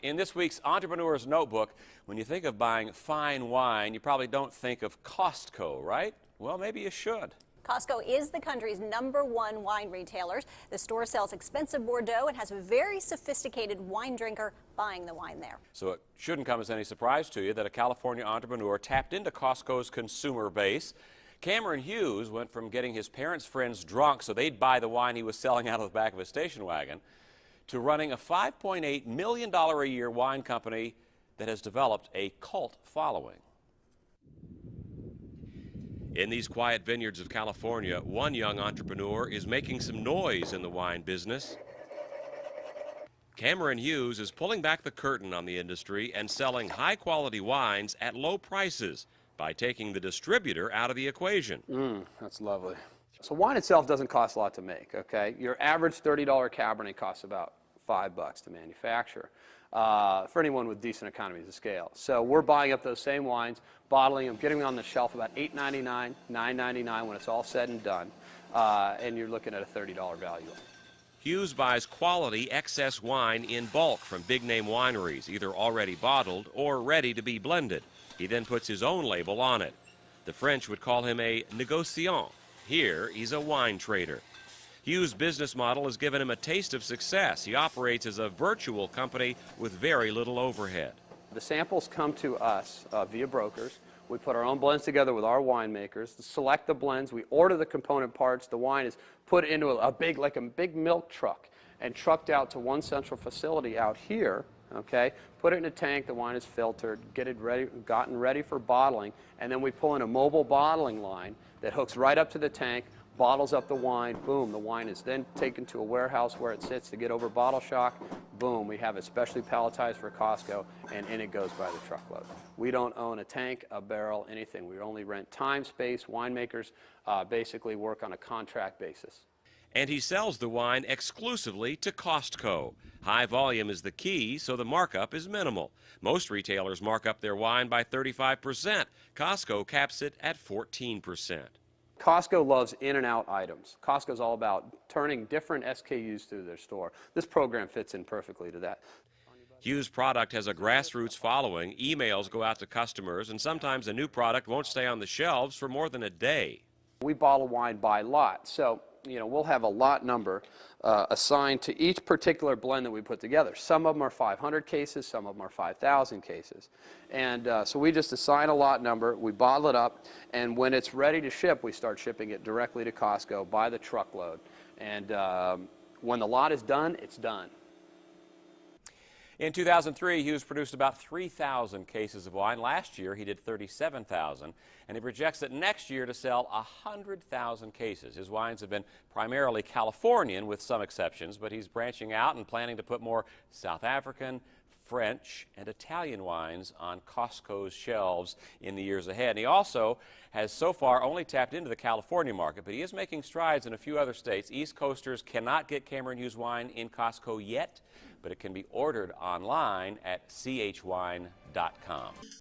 In this week's Entrepreneur's Notebook, when you think of buying fine wine, you probably don't think of Costco, right? Well, maybe you should. Costco is the country's #1 wine retailer. The store sells expensive Bordeaux and has a very sophisticated wine drinker buying the wine there. So it shouldn't come as any surprise to you that a California entrepreneur tapped into Costco's consumer base. Cameron Hughes went from getting his parents' friends drunk so they'd buy the wine he was selling out of the back of his station wagon to running a $5.8 million a year wine company that has developed a cult following. In these quiet vineyards of California, one young entrepreneur is making some noise in the wine business. Cameron Hughes is pulling back the curtain on the industry and selling high-quality wines at low prices by taking the distributor out of the equation. That's lovely. So wine itself doesn't cost a lot to make, okay? Your average $30 Cabernet costs about $5 to manufacture for anyone with decent economies of scale. So we're buying up those same wines, bottling them, getting them on the shelf about $8.99, $9.99 when it's all said and done, and you're looking at a $30 value. Hughes buys quality excess wine in bulk from big-name wineries, either already bottled or ready to be blended. He then puts his own label on it. The French would call him a négociant. Here, he's a wine trader. Hughes' business model has given him a taste of success. He operates as a virtual company with very little overhead. The samples come to us via brokers. We put our own blends together with our winemakers, select the blends, we order the component parts. The wine is put into a big milk truck and trucked out to one central facility out here, okay? Put it in a tank, the wine is filtered, gotten ready for bottling, and then we pull in a mobile bottling line that hooks right up to the tank, bottles up the wine, boom, the wine is then taken to a warehouse where it sits to get over bottle shock, boom, we have it specially palletized for Costco, and in it goes by the truckload. We don't own a tank, a barrel, anything. We only rent time, space. Winemakers basically work on a contract basis. And he sells the wine exclusively to Costco. High volume is the key, so the markup is minimal. Most retailers mark up their wine by 35%. Costco caps it at 14%. Costco loves in and out items. Costco's all about turning different SKUs through their store. This program fits in perfectly to that. Hughes' product has a grassroots following. Emails go out to customers, and sometimes a new product won't stay on the shelves for more than a day. We bottle wine by lot, so we'll have a lot number assigned to each particular blend that we put together. Some of them are 500 cases, some of them are 5,000 cases. And so we just assign a lot number, we bottle it up, and when it's ready to ship, we start shipping it directly to Costco by the truckload. And when the lot is done, it's done. In 2003, Hughes produced about 3,000 cases of wine. Last year, he did 37,000, and he projects that next year to sell 100,000 cases. His wines have been primarily Californian, with some exceptions, but he's branching out and planning to put more South African, French, and Italian wines on Costco's shelves in the years ahead. And he also has so far only tapped into the California market, but he is making strides in a few other states. East Coasters cannot get Cameron Hughes wine in Costco yet, but it can be ordered online at chwine.com.